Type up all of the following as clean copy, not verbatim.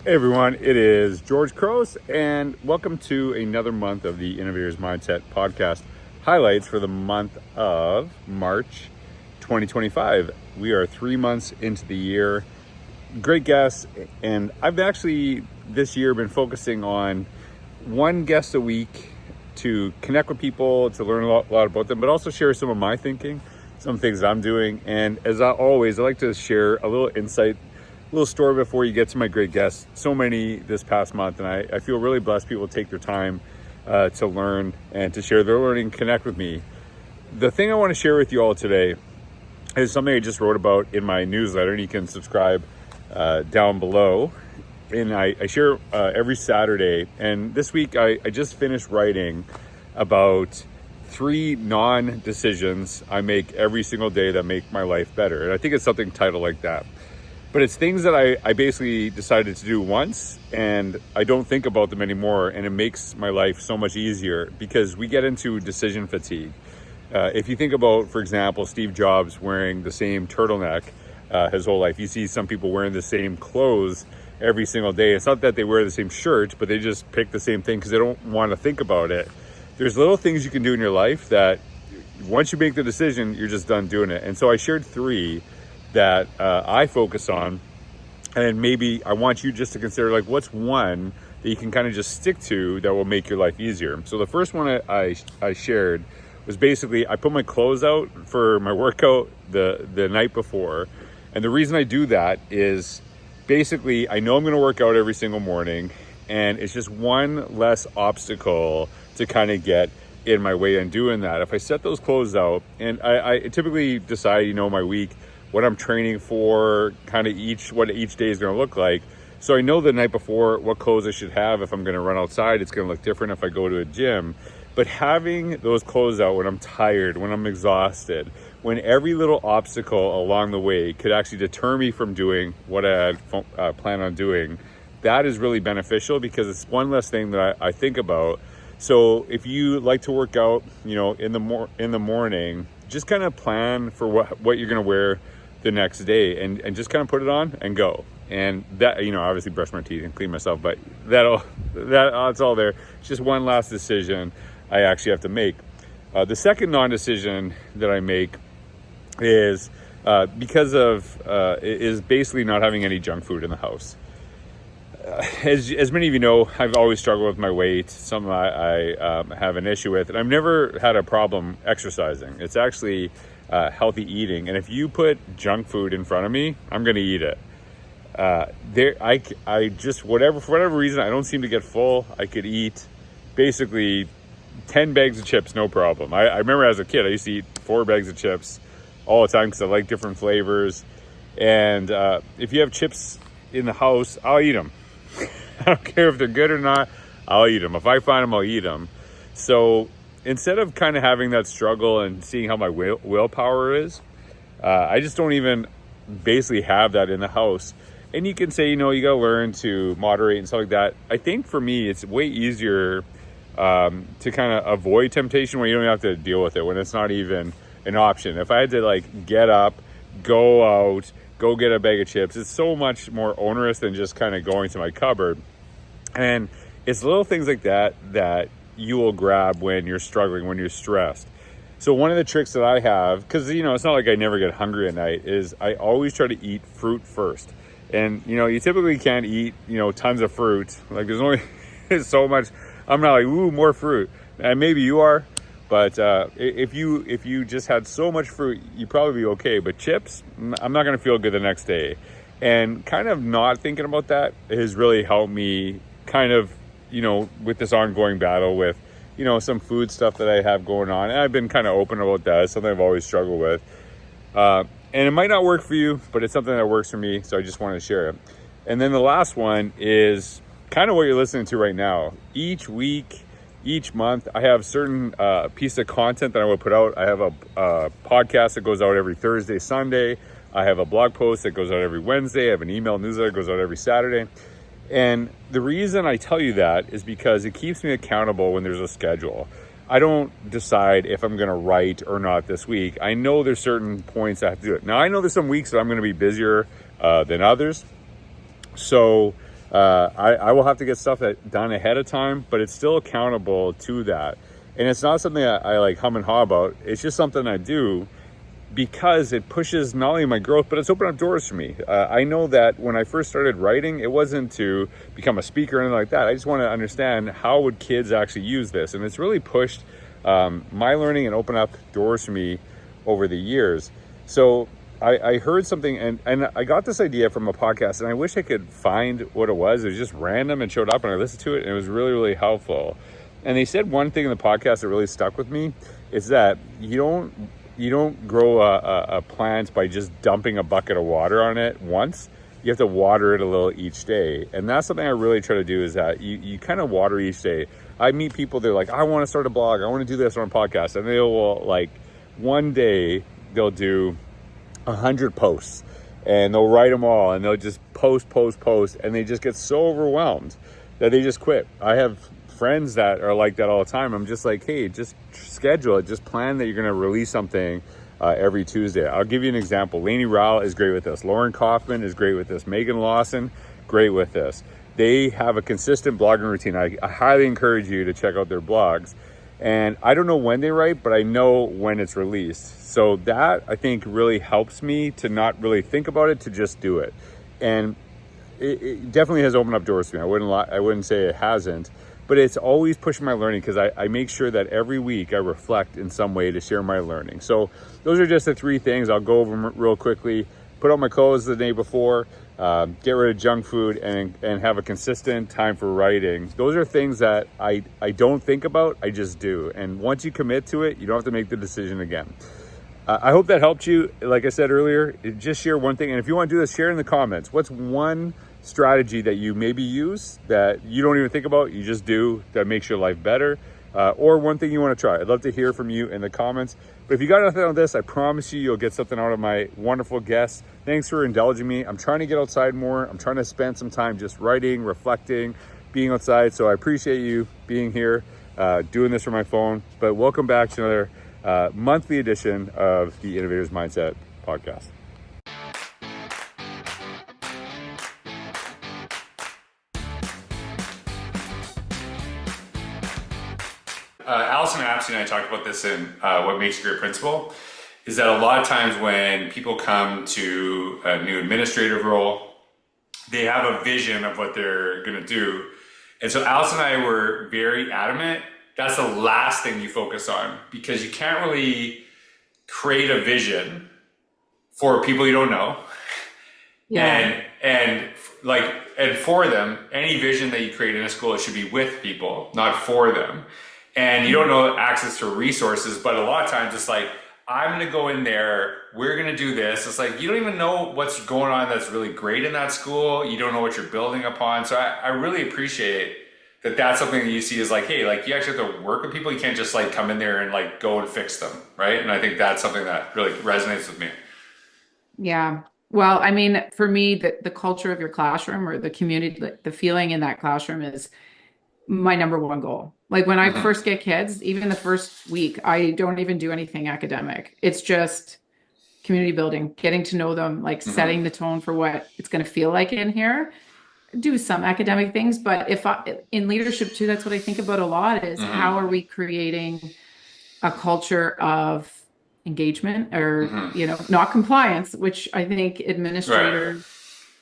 Hey everyone, it is George Couros, and welcome to another month of the Innovator's Mindset podcast highlights for the month of March 2025. We are 3 months into the year. Great guests, and I've actually this year been focusing on one guest a week to connect with people, to learn a lot about them, but also share some of my thinking, some things that I'm doing. And as always, I like to share a little insight, little story before you get to my great guests. So many this past month, and I feel really blessed people take their time to learn and to share their learning, connect with me. The thing I want to share with you all today is something I just wrote about in my newsletter, and you can subscribe down below. And I share every Saturday. And this week I just finished writing about 3 non-decisions I make every single day that make my life better. And I think it's something titled like that. But it's things that I basically decided to do once, and I don't think about them anymore, and it makes my life so much easier because we get into decision fatigue. If you think about, for example, Steve Jobs wearing the same turtleneck his whole life. You see some people wearing the same clothes every single day. It's not that they wear the same shirt, but they just pick the same thing because they don't want to think about it. There's little things you can do in your life that once you make the decision, you're just done doing it. And so I shared 3 that I focus on, and maybe I want you just to consider, like, what's one that you can kind of just stick to that will make your life easier. So the first one I shared was basically I put my clothes out for my workout the night before. And the reason I do that is basically I know I'm going to work out every single morning, and it's just one less obstacle to kind of get in my way in doing that. If I set those clothes out, and I typically decide, my week, what I'm training for, kind of what each day is going to look like. So I know the night before what clothes I should have. If I'm going to run outside, it's going to look different if I go to a gym. But having those clothes out when I'm tired, when I'm exhausted, when every little obstacle along the way could actually deter me from doing what I had planned on doing, that is really beneficial because it's one less thing that I think about. So if you like to work out, in the morning, just kind of plan for what you're going to wear the next day, and just kind of put it on and go. And that, obviously brush my teeth and clean myself, but that's all there. It's just one last decision I actually have to make. The second non-decision that I make is because of is basically not having any junk food in the house. As many of you know, I've always struggled with my weight. Something I have an issue with, and I've never had a problem exercising. It's actually healthy eating, and if you put junk food in front of me, I'm going to eat it. I just for whatever reason, I don't seem to get full. I could eat basically 10 bags of chips, no problem. I remember as a kid, I used to eat 4 bags of chips all the time because I like different flavors. And if you have chips in the house, I'll eat them. I don't care if they're good or not, I'll eat them. If I find them, I'll eat them. So instead of kind of having that struggle and seeing how my willpower is, I just don't even basically have that in the house. And you can say, you got to learn to moderate and stuff like that. I think for me, it's way easier to kind of avoid temptation when you don't have to deal with it, when it's not even an option. If I had to get up, go out, go get a bag of chips, it's so much more onerous than just kind of going to my cupboard. And it's little things like that you will grab when you're struggling, when you're stressed. So one of the tricks that I have, because it's not like I never get hungry at night, is I always try to eat fruit first. And you typically can't eat tons of fruit. Like there's only so much. I'm not like, ooh, more fruit. And maybe you are, but if you just had so much fruit, you'd probably be okay. But chips, I'm not gonna feel good the next day. And kind of not thinking about that has really helped me kind of with this ongoing battle with some food stuff that I have going on. And I've been kind of open about that. It's something I've always struggled with. And it might not work for you, but it's something that works for me. So I just wanted to share it. And then the last one is kind of what you're listening to right now. Each week, each month, I have certain piece of content that I will put out. I have a podcast that goes out every Thursday, Sunday. I have a blog post that goes out every Wednesday. I have an email newsletter that goes out every Saturday. And the reason I tell you that is because it keeps me accountable when there's a schedule. I don't decide if I'm going to write or not this week. I know there's certain points I have to do it. Now, I know there's some weeks that I'm going to be busier than others. So I will have to get stuff done ahead of time, but it's still accountable to that. And it's not something I like hum and haw about. It's just something I do because it pushes not only my growth, but it's opened up doors for me. I know that when I first started writing, it wasn't to become a speaker or anything like that. I just want to understand how would kids actually use this. And it's really pushed my learning and opened up doors for me over the years. So I heard something and I got this idea from a podcast, and I wish I could find what it was. It was just random and showed up, and I listened to it, and it was really, really helpful. And they said one thing in the podcast that really stuck with me is that you don't grow a plant by just dumping a bucket of water on it once. You have to water it a little each day. And that's something I really try to do, is that you kind of water each day. I meet people, they're like, I want to start a blog, I want to do this on a podcast. And they will, like, one day they'll do 100 posts and they'll write them all, and they'll just post, and they just get so overwhelmed that they just quit. I have friends that are like that all the time. I'm just like, hey, just schedule it. Just plan that you're going to release something every Tuesday. I'll give you an example. Lainey Rowell is great with this. Lauren Kaufman is great with this. Megan Lawson, great with this. They have a consistent blogging routine. I highly encourage you to check out their blogs. And I don't know when they write, but I know when it's released. So that, I think, really helps me to not really think about it, to just do it. And it definitely has opened up doors to me. I wouldn't say it hasn't. But it's always pushing my learning, because I make sure that every week I reflect in some way to share my learning. So those are just the 3 things. I'll go over them real quickly. Put out my clothes the day before, get rid of junk food, and have a consistent time for writing. Those are things that I don't think about, I just do. And once you commit to it, you don't have to make the decision again. I hope that helped you. Like I said earlier, just share one thing. And if you want to do this, share in the comments. What's one strategy that you maybe use that you don't even think about, you just do, that makes your life better? Or one thing you want to try. I'd love to hear from you in the comments. But if you got nothing on this, I promise you'll get something out of my wonderful guests. Thanks for indulging me. I'm trying to get outside more. I'm trying to spend some time just writing, reflecting, being outside. So I appreciate you being here, doing this from my phone. But welcome back to another monthly edition of the Innovator's Mindset podcast. Allison Apsey and I talked about this in What Makes a Great Principal, is that a lot of times when people come to a new administrative role, they have a vision of what they're going to do. And so Allison and I were very adamant, that's the last thing you focus on, because you can't really create a vision for people you don't know. Yeah. And for them, any vision that you create in a school, it should be with people, not for them. And you don't know access to resources, but a lot of times it's like, I'm going to go in there, we're going to do this. It's like, you don't even know what's going on that's really great in that school. You don't know what you're building upon. So I really appreciate that that's something that you see is like, hey, like you actually have to work with people. You can't just like come in there and like go and fix them, right? And I think that's something that really resonates with me. Yeah. Well, I mean, for me, the culture of your classroom, or the community, the feeling in that classroom is my number one goal. Like when I first get kids, even the first week, I don't even do anything academic. It's just community building, getting to know them, like setting the tone for what it's going to feel like in here. Do some academic things, but in leadership too, that's what I think about a lot is how are we creating a culture of engagement, or not compliance, which I think administrators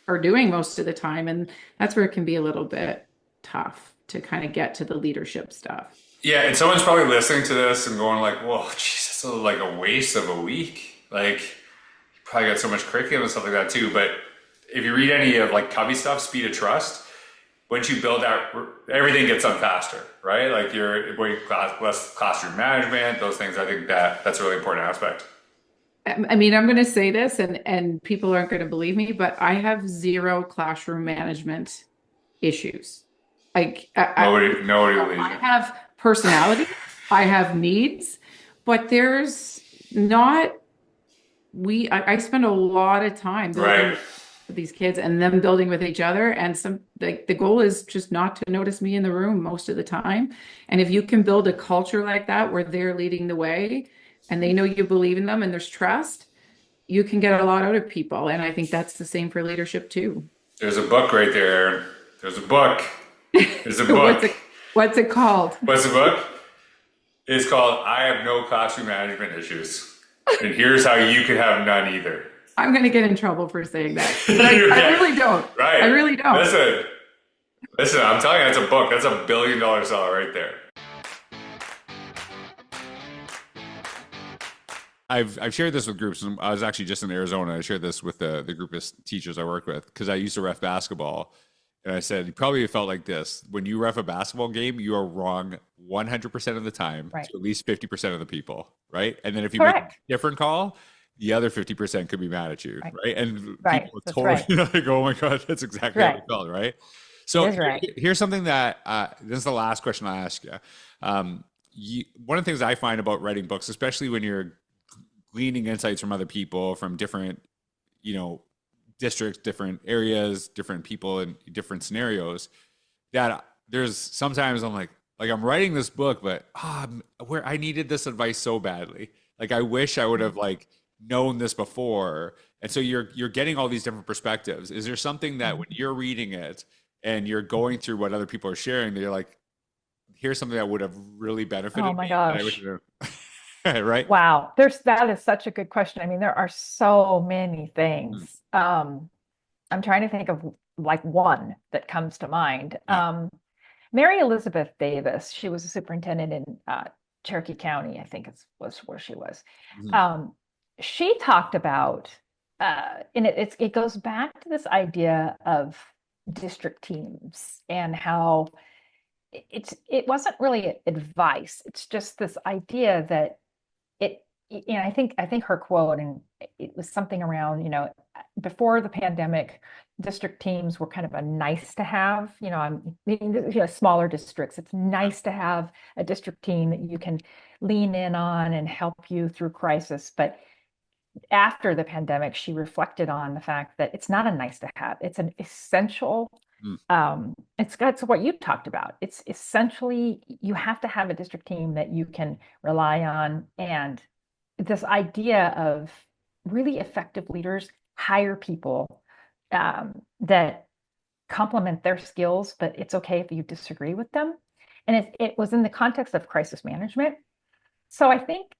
are doing most of the time, and that's where it can be a little bit tough to kind of get to the leadership stuff. Yeah, and someone's probably listening to this and going like, "Whoa, geez, that's like a waste of a week." Like, you probably got so much curriculum and stuff like that too. But if you read any of like Covey stuff, Speed of Trust, once you build out, everything gets done faster, right? Like less classroom management, those things. I think that's a really important aspect. I mean, I'm going to say this, and people aren't going to believe me, but I have zero classroom management issues. Like nobody believes I have personality, I have needs, but there's not. I spend a lot of time building with these kids and them building with each other, and the goal is just not to notice me in the room most of the time. And if you can build a culture like that where they're leading the way and they know you believe in them and there's trust, you can get a lot out of people. And I think that's the same for leadership too. There's a book right there There's a book. There's a book. What's it called? What's the book? It's called I Have No Classroom Management Issues. And here's how you can have none either. I'm going to get in trouble for saying that. But I really don't. Right. I really don't. Listen, I'm telling you, that's a book. That's a $1 billion seller right there. I've shared this with groups. I was actually just in Arizona. I shared this with the group of teachers I work with because I used to ref basketball. And I said, you probably felt like this. When you ref a basketball game, you are wrong 100% of the time to at least 50% of the people, right? And then if you make a different call, the other 50% could be mad at you, right? And people totally like, oh my God, that's exactly how we felt, right? So here's something that, this is the last question I ask you. One of the things I find about writing books, especially when you're gleaning insights from other people, from different, districts, different areas, different people in different scenarios, that there's sometimes I'm like I'm writing this book, but where I needed this advice so badly. Like I wish I would have known this before. And so you're getting all these different perspectives. Is there something that when you're reading it and you're going through what other people are sharing, that you're like, here's something that would have really benefited me? Oh my gosh. Right? Wow. That is such a good question. I mean, there are so many things. I'm trying to think of one that comes to mind. Mary Elizabeth Davis, she was a superintendent in Cherokee County, I think was where she was. She talked about, and it goes back to this idea of district teams and how it wasn't really advice. It's just this idea that I think her quote, and it was something around, before the pandemic, district teams were kind of a nice to have, I'm meaning, smaller districts. It's nice to have a district team that you can lean in on and help you through crisis. But after the pandemic, she reflected on the fact that it's not a nice to have, it's an essential. It's what you talked about. It's essentially, you have to have a district team that you can rely on. And this idea of really effective leaders hire people that complement their skills, but it's okay if you disagree with them. And it was in the context of crisis management. So I think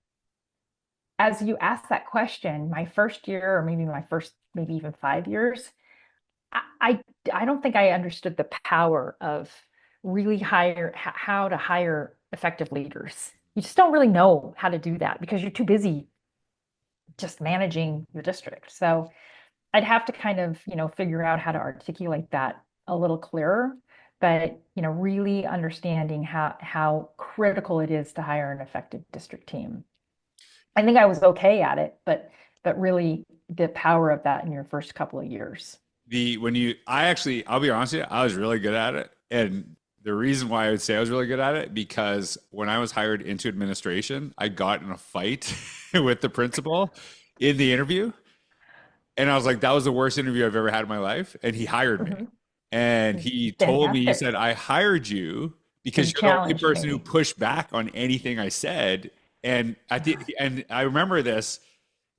as you asked that question, my first year, or maybe even 5 years, I don't think I understood the power of really how to hire effective leaders. You just don't really know how to do that because you're too busy just managing your district. So I'd have to kind of, figure out how to articulate that a little clearer, but, really understanding how critical it is to hire an effective district team. I think I was okay at it, but really the power of that in your first couple of years. I'll be honest with you, I was really good at it. And the reason why I would say I was really good at it, because when I was hired into administration, I got in a fight with the principal in the interview. And I was like, that was the worst interview I've ever had in my life. And he hired me. And he told me, he said, I hired you because you're the only person who pushed back on anything I said. And I remember this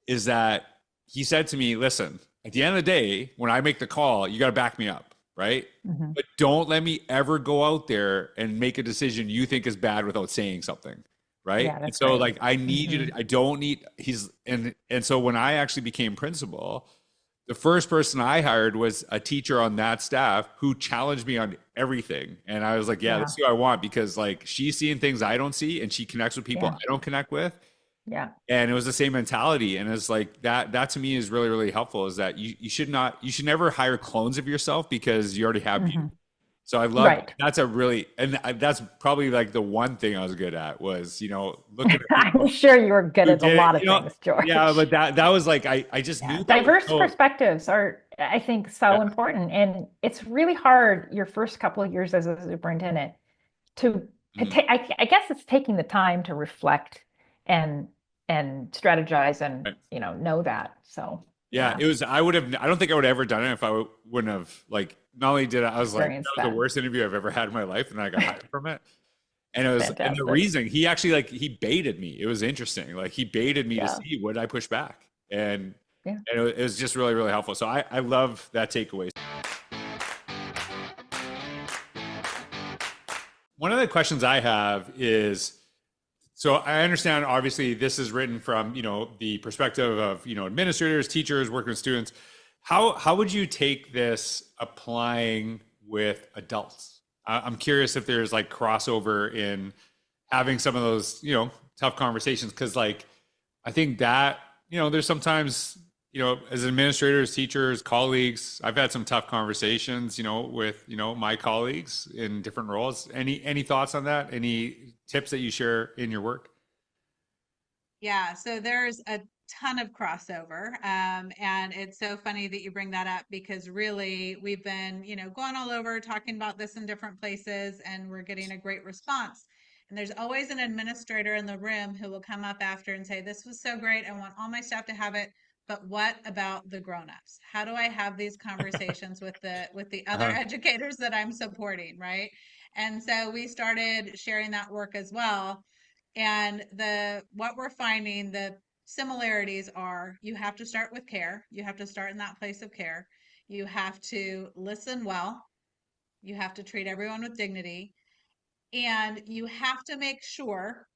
is that he said to me, listen, at the end of the day, when I make the call, you got to back me up, right? But don't let me ever go out there and make a decision you think is bad without saying something, right? Yeah, and so I need you to, and so when I actually became principal, the first person I hired was a teacher on that staff who challenged me on everything. And I was like, that's who I want, because she's seeing things I don't see and she connects with people I don't connect with. Yeah. And it was the same mentality. And it's like that to me is really, really helpful, is that you should never hire clones of yourself because you already have people. So I love that's probably the one thing I was good at was, looking at I'm sure you were good at a lot of things, George. Yeah, but that was I just knew diverse perspectives are, I think, so important. And it's really hard your first couple of years as a superintendent to take, I guess it's taking the time to reflect and strategize and know that. So it was, I don't think I would have ever done it if I wouldn't have not only did I was that was the worst interview I've ever had in my life, and I got hired from it. And it was fantastic. And the reason he actually he baited me. It was interesting. He baited me to see would I push back, and it was just really, really helpful. So I love that takeaway. one of the questions I have is, so I understand obviously this is written from, the perspective of, administrators, teachers, working with students. How would you take this applying with adults? I'm curious if there's like crossover in having some of those, tough conversations. Cause like, I think that, there's sometimes, as administrators, teachers, colleagues, I've had some tough conversations, with, my colleagues in different roles. Any thoughts on that? Any tips that you share in your work? Yeah, so there's a ton of crossover. And it's so funny that you bring that up because really we've been, going all over talking about this in different places and we're getting a great response. And there's always an administrator in the room who will come up after and say, "This was so great. I want all my staff to have it. But what about the grown-ups? How do I have these conversations with the other educators that I'm supporting?" Right. And so we started sharing that work as well. And what we're finding, the similarities are you have to start with care. You have to start in that place of care. You have to listen well. You have to treat everyone with dignity. And you have to make sure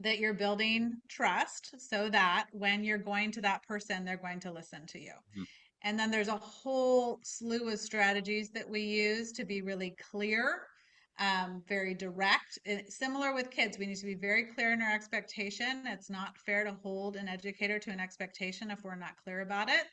that you're building trust so that when you're going to that person, they're going to listen to you. Mm-hmm. And then there's a whole slew of strategies that we use to be really clear, very direct. Similar with kids, we need to be very clear in our expectation. It's not fair to hold an educator to an expectation if we're not clear about it.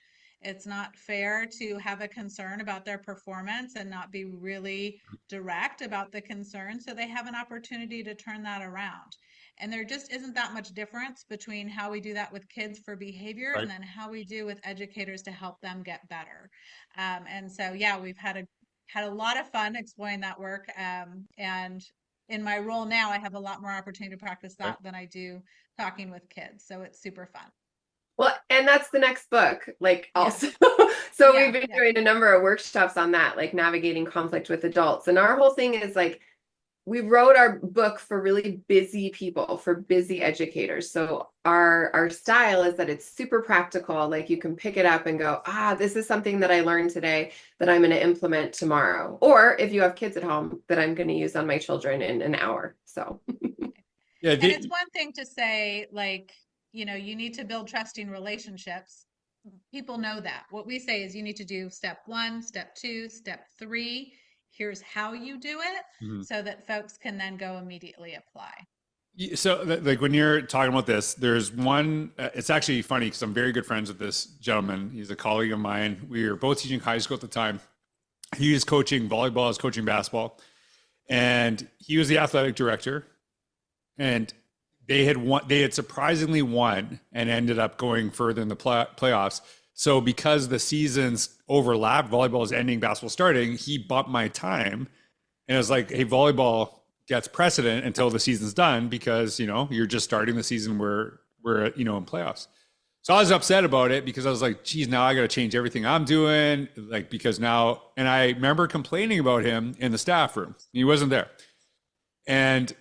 It's not fair to have a concern about their performance and not be really direct about the concern so they have an opportunity to turn that around. And there just isn't that much difference between how we do that with kids for behavior and then how we do with educators to help them get better. And so, yeah, we've had a lot of fun exploring that work. And in my role now, I have a lot more opportunity to practice that than I do talking with kids. So it's super fun. Well, and that's the next book, like also. So we've been doing a number of workshops on that, like navigating conflict with adults. And our whole thing is like, we wrote our book for really busy people, for busy educators. So our style is that it's super practical. Like you can pick it up and go, this is something that I learned today that I'm going to implement tomorrow. Or if you have kids at home, that I'm going to use on my children in an hour. So yeah, and it's one thing to say, like, you need to build trusting relationships. People know that. What we say is you need to do step 1, step 2, step 3. Here's how you do it so that folks can then go immediately apply. So like when you're talking about this, there's one, it's actually funny because I'm very good friends with this gentleman. He's a colleague of mine. We were both teaching high school at the time. He was coaching volleyball, I was coaching basketball, and he was the athletic director. And they had surprisingly won and ended up going further in the playoffs. So because the seasons overlapped, volleyball is ending, basketball starting, he bumped my time. And it was like, hey, volleyball gets precedent until the season's done because, you're just starting the season we're in playoffs. So I was upset about it because I was like, geez, now I got to change everything I'm doing. Like, because now, and I remember complaining about him in the staff room. He wasn't there. And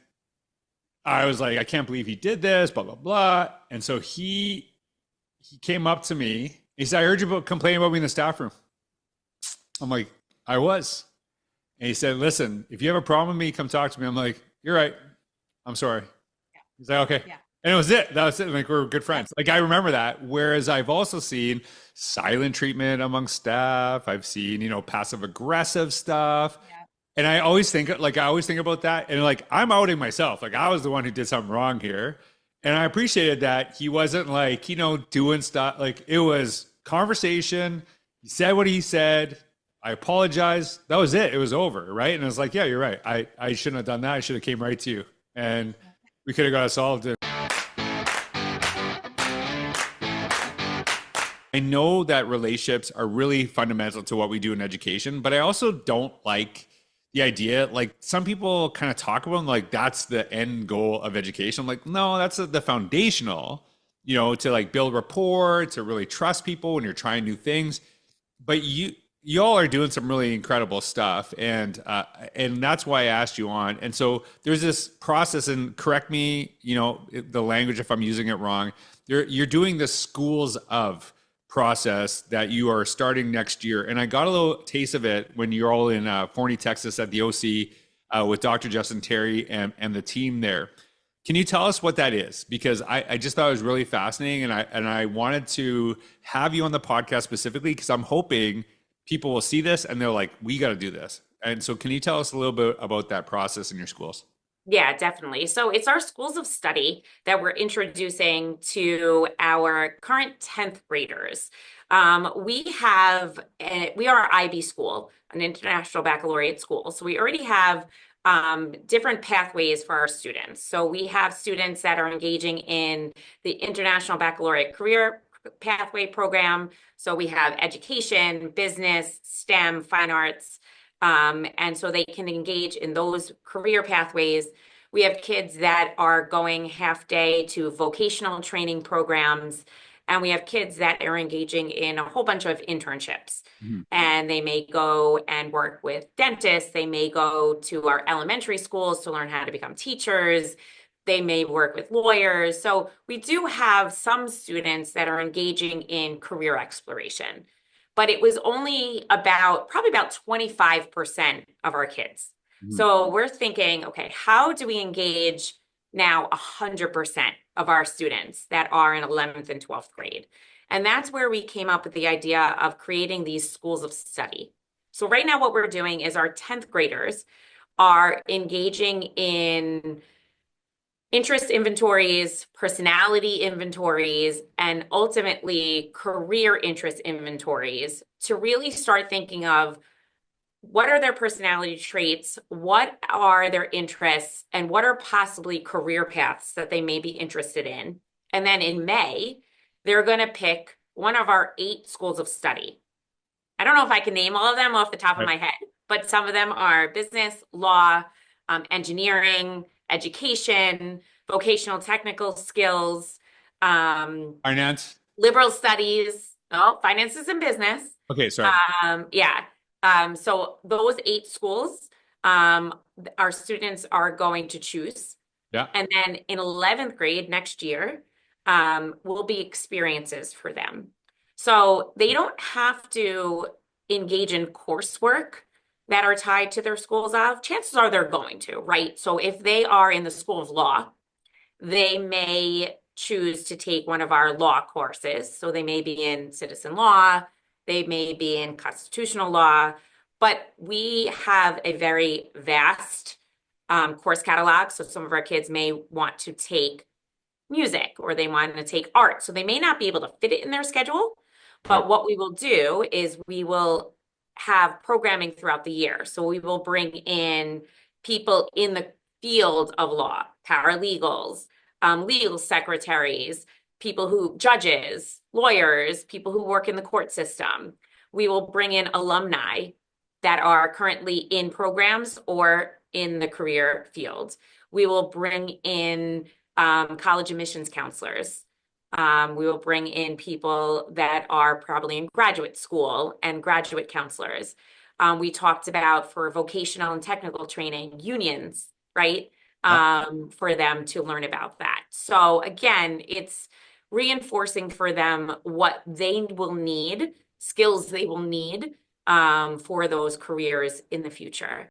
I was like, I can't believe he did this, blah, blah, blah. And so he came up to me. He said, "I heard you complaining about me in the staff room." I'm like, I was. And he said, "Listen, if you have a problem with me, come talk to me." I'm like, "You're right. I'm sorry." Yeah. He's like, "Okay." Yeah. And it was it. That was it. Like, we're good friends. Like, I remember that. Whereas I've also seen silent treatment among staff. I've seen, passive aggressive stuff. Yeah. And I always think about that. And like, I'm outing myself. Like, I was the one who did something wrong here. And I appreciated that he wasn't like, doing stuff. Like, it was conversation. He said what he said. I apologized. That was it. It was over. Right. And I was like, yeah, you're right. I shouldn't have done that. I should have came right to you. And we could have got it solved. I know that relationships are really fundamental to what we do in education, but I also don't like the idea, like some people kind of talk about them, like that's the end goal of education. I'm like, no, that's the foundational, to like build rapport, to really trust people when you're trying new things. But y'all are doing some really incredible stuff, and that's why I asked you on. And so there's this process, and correct me, the language if I'm using it wrong. You're doing the schools of process that you are starting next year. And I got a little taste of it when you're all in Forney, Texas at the OC. with Dr. Justin Terry and the team there. Can you tell us what that is? Because I just thought it was really fascinating, and I wanted to have you on the podcast specifically because I'm hoping people will see this and they're like, we got to do this. And so can you tell us a little bit about that process in your schools? Yeah, definitely. So it's our schools of study that we're introducing to our current 10th graders. We are IB school, an international baccalaureate school. So we already have different pathways for our students. So we have students that are engaging in the International Baccalaureate Career Pathway program. So we have education, business, STEM, fine arts. And so they can engage in those career pathways. We have kids that are going half day to vocational training programs. And we have kids that are engaging in a whole bunch of internships. Mm-hmm. And they may go and work with dentists. They may go to our elementary schools to learn how to become teachers. They may work with lawyers. So we do have some students that are engaging in career exploration. But it was only probably about 25% of our kids. Mm-hmm. So we're thinking, okay, how do we engage now 100% of our students that are in 11th and 12th grade? And that's where we came up with the idea of creating these schools of study. So right now what we're doing is our 10th graders are engaging in interest inventories, personality inventories, and ultimately career interest inventories to really start thinking of what are their personality traits, what are their interests, and what are possibly career paths that they may be interested in. And then in May, they're going to pick one of our 8 schools of study. I don't know if I can name all of them off the top of my head, but some of them are business, law, engineering, education, vocational technical skills, finance, liberal studies, finances and business. Okay, sorry. So those 8 schools, our students are going to choose. Yeah. And then in 11th grade next year, will be experiences for them. So they don't have to engage in coursework that are tied to their schools of. Chances are they're going to, right? So if they are in the School of Law, they may choose to take one of our law courses. So they may be in citizen law, they may be in constitutional law, but we have a very vast course catalog. So some of our kids may want to take music or they want to take art. So they may not be able to fit it in their schedule, but what we will do is we will have programming throughout the year. So we will bring in people in the field of law, paralegals, legal secretaries, judges, lawyers, people who work in the court system. We will bring in alumni that are currently in programs or in the career field. We will bring in college admissions counselors. We will bring in people that are probably in graduate school and graduate counselors. We talked about for vocational and technical training, unions, right? For them to learn about that. So again, it's reinforcing for them what they will need, skills they will need for those careers in the future.